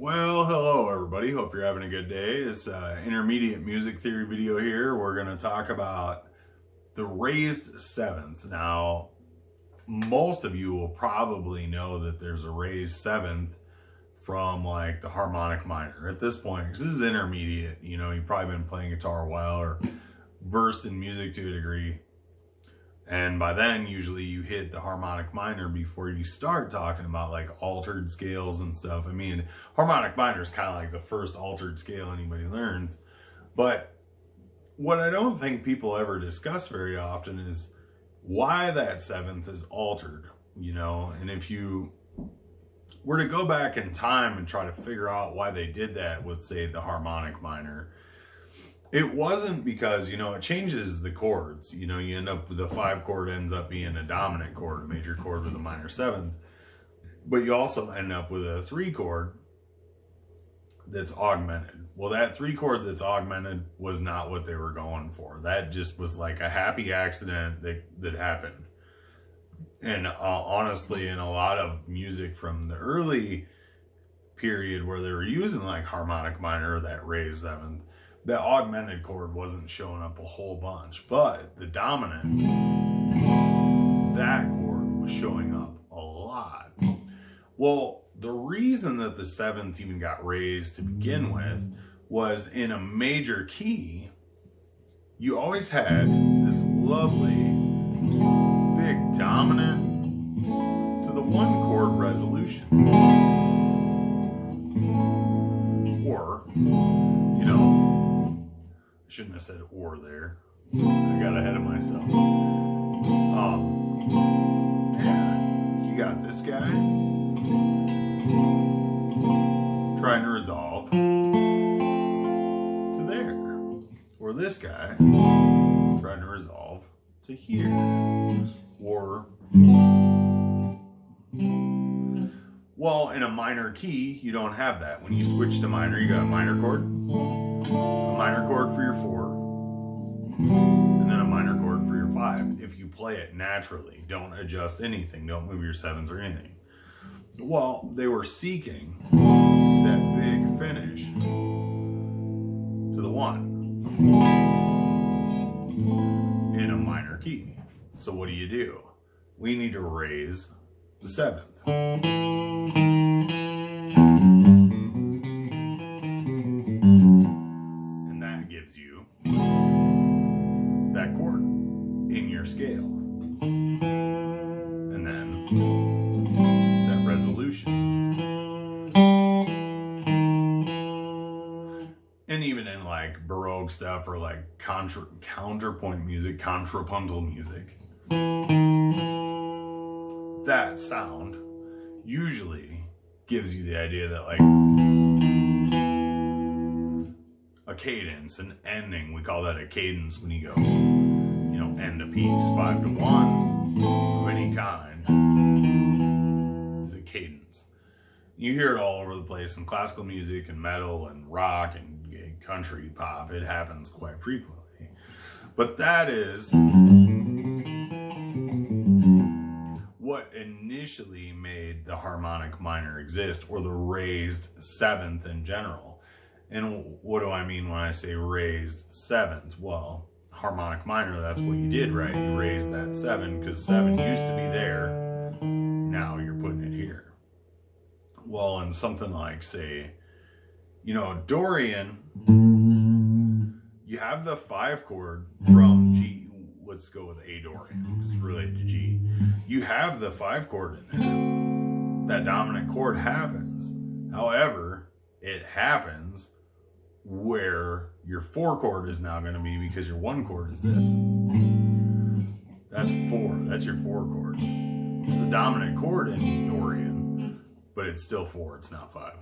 Well, hello everybody. Hope you're having a good day. It's an intermediate music theory video here. We're going to talk about the raised seventh. Now, most of you will probably know that there's a raised seventh from like the harmonic minor at this point, because this is intermediate. You know, you've probably been playing guitar a while or versed in music to a degree. And by then, usually you hit the harmonic minor before you start talking about like altered scales and stuff. I mean, harmonic minor is kind of like the first altered scale anybody learns. But what I don't think people ever discuss very often is why that seventh is altered, you know? And if you were to go back in time and try to figure out why they did that with, say, the harmonic minor, it wasn't because, you know, it changes the chords. You know, you end up with the 5 chord ends up being a dominant chord, a major chord with a minor seventh. But you also end up with a 3 chord that's augmented. Well, that 3 chord that's augmented was not what they were going for. That just was like a happy accident that happened. And honestly, in a lot of music from the early period where they were using like harmonic minor or that raised seventh, the augmented chord wasn't showing up a whole bunch, but the dominant, that chord was showing up a lot. Well, the reason that the seventh even got raised to begin with was in a major key, you always had this lovely big dominant to the 1 chord resolution. Or, you know, I shouldn't have said or there. I got ahead of myself. Yeah, you got this guy trying to resolve to there. Or this guy trying to resolve to here. Or, well, in a minor key, you don't have that. When you switch to minor, you got a minor chord for your 4, and then a minor chord for your 5. If you play it naturally, don't adjust anything, don't move your 7s or anything. Well, they were seeking that big finish to the 1 in a minor key. So what do? We need to raise the 7th. That chord in your scale, and then that resolution. And even in like Baroque stuff or like counterpoint music, contrapuntal music, that sound usually gives you the idea that like a cadence, an ending, we call that a cadence when you go, you know, end a piece, 5 to 1 of any kind is a cadence. You hear it all over the place in classical music and metal and rock and country pop. It happens quite frequently. But that is what initially made the harmonic minor exist, or the raised seventh in general. And what do I mean when I say raised seventh? Well, harmonic minor, that's what you did, right? You raised that 7 because 7 used to be there. Now you're putting it here. Well, in something like, say, you know, Dorian, you have the 5 chord from G. Let's go with A Dorian, because it's related to G. You have the 5 chord in there. That dominant chord happens. However, it happens where your 4 chord is now going to be, because your 1 chord is this. That's 4. That's your 4 chord. It's a dominant chord in Dorian, but it's still 4. It's not 5.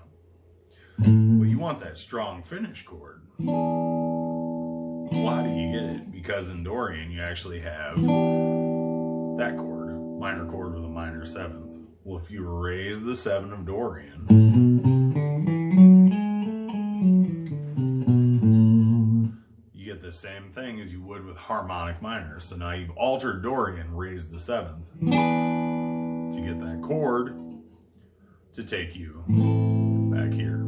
But you want that strong finish chord. Well, how do you get it? Because in Dorian, you actually have that chord, minor chord with a minor 7th. Well, if you raise the 7 of Dorian, the same thing as you would with harmonic minor. So now you've altered Dorian, raised the 7th to get that chord to take you back here.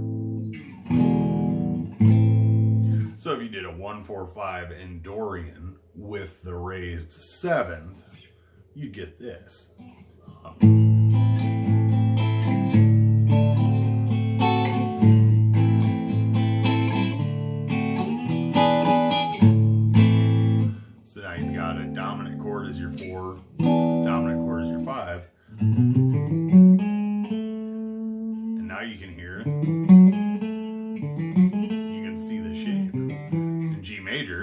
So if you did a 1-4-5 in Dorian with the raised 7th, you'd get this. So now you've got a dominant chord as your 4, dominant chord as your 5. And now you can hear it. You can see the shape. In G major,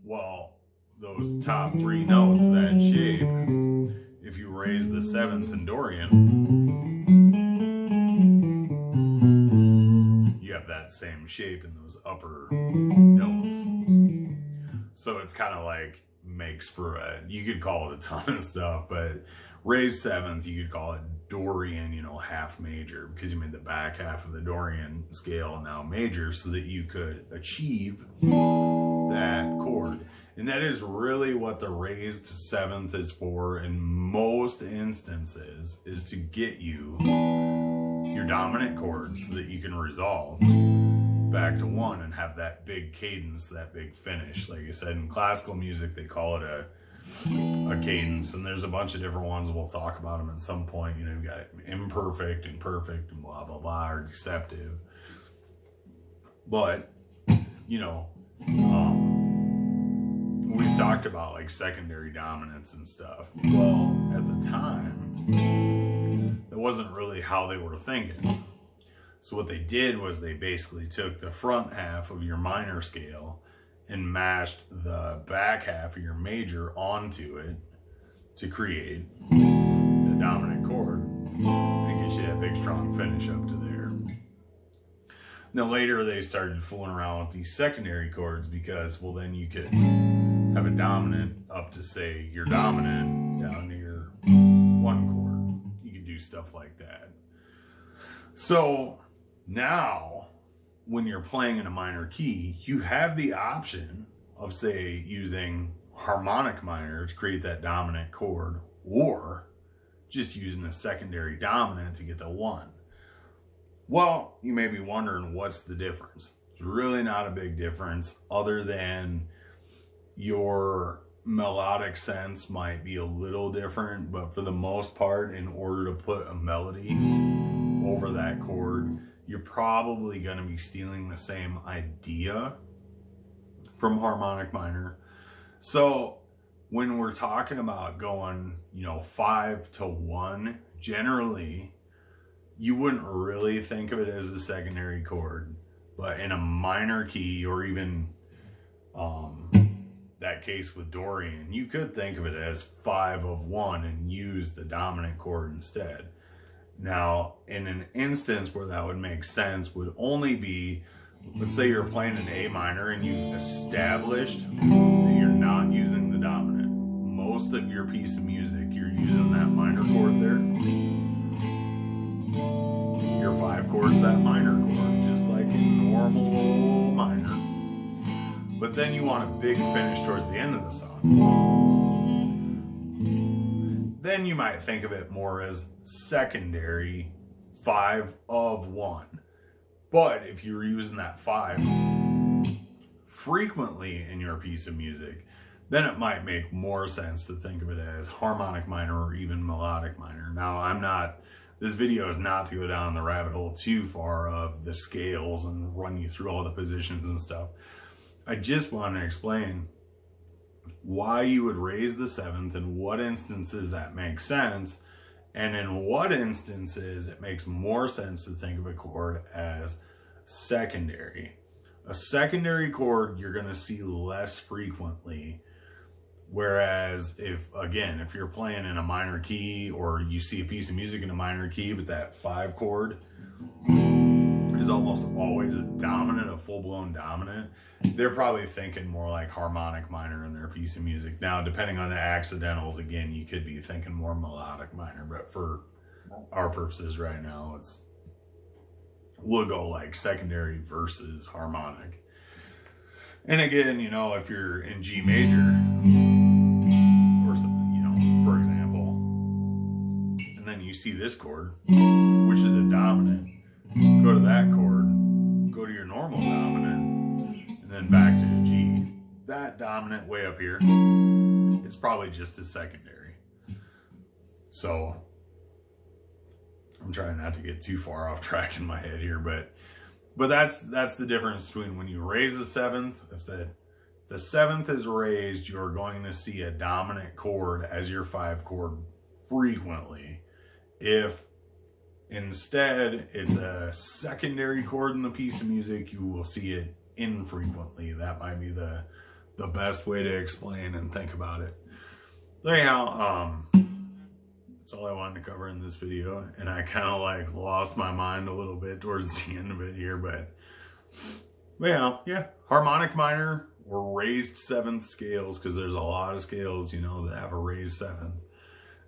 well, those top 3 notes, that shape, if you raise the 7th in Dorian, you have that same shape in those upper notes. So it's kind of like makes for a, you could call it a ton of stuff, but raised 7th, you could call it Dorian, you know, half major, because you made the back half of the Dorian scale now major so that you could achieve that chord. And that is really what the raised 7th is for in most instances, is to get you your dominant chord so that you can resolve back to 1 and have that big cadence, that big finish. Like I said, in classical music, they call it a cadence, and there's a bunch of different ones. We'll talk about them at some point. You know, you've got imperfect and perfect and blah, blah, blah, or deceptive. But, you know, we've talked about like secondary dominance and stuff. Well, at the time, that wasn't really how they were thinking. So what they did was they basically took the front half of your minor scale and mashed the back half of your major onto it to create the dominant chord and get you that big strong finish up to there. Now later they started fooling around with these secondary chords because, well, then you could have a dominant up to, say, your dominant down to your 1 chord. You could do stuff like that. So now, when you're playing in a minor key, you have the option of, say, using harmonic minor to create that dominant chord, or just using a secondary dominant to get to 1. Well, you may be wondering, what's the difference? It's really not a big difference, other than your melodic sense might be a little different, but for the most part, in order to put a melody over that chord, you're probably going to be stealing the same idea from harmonic minor. So when we're talking about going, you know, 5 to 1, generally, you wouldn't really think of it as a secondary chord. But in a minor key, or even that case with Dorian, you could think of it as 5 of 1 and use the dominant chord instead. Now, in an instance where that would make sense would only be, let's say you're playing an A minor and you've established that you're not using the dominant. Most of your piece of music, you're using that minor chord there. Your 5 chord's that minor chord, just like a normal minor. But then you want a big finish towards the end of the song. Then you might think of it more as secondary 5 of 1. But if you were using that 5 frequently in your piece of music, then it might make more sense to think of it as harmonic minor or even melodic minor. Now, this video is not to go down the rabbit hole too far of the scales and run you through all the positions and stuff. I just want to explain why you would raise the 7th, in what instances that makes sense, and in what instances it makes more sense to think of a chord as secondary. A secondary chord you're going to see less frequently, whereas if you're playing in a minor key, or you see a piece of music in a minor key, but that 5 chord is almost always a dominant, a full-blown dominant, they're probably thinking more like harmonic minor in their piece of music. Now, depending on the accidentals, again, you could be thinking more melodic minor, but for our purposes right now, we'll go like secondary versus harmonic. And again, you know, if you're in G major, or, you know, for example, and then you see this chord, which is a dominant, go to that chord, go to your normal dominant, and then back to a G. That dominant way up here is probably just a secondary. So I'm trying not to get too far off track in my head here, but that's the difference between when you raise the seventh. If the seventh is raised, you're going to see a dominant chord as your 5 chord frequently. If instead it's a secondary chord in the piece of music, you will see it infrequently. That might be the best way to explain and think about it. So anyhow, that's all I wanted to cover in this video, and I kind of like lost my mind a little bit towards the end of it here, but yeah, harmonic minor or raised seventh scales, because there's a lot of scales, you know, that have a raised seventh,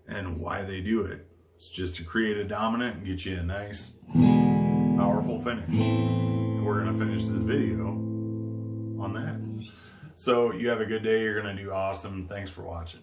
and why they do it. It's just to create a dominant and get you a nice, powerful finish. And we're gonna finish this video on that. So you have a good day. You're gonna do awesome. Thanks for watching.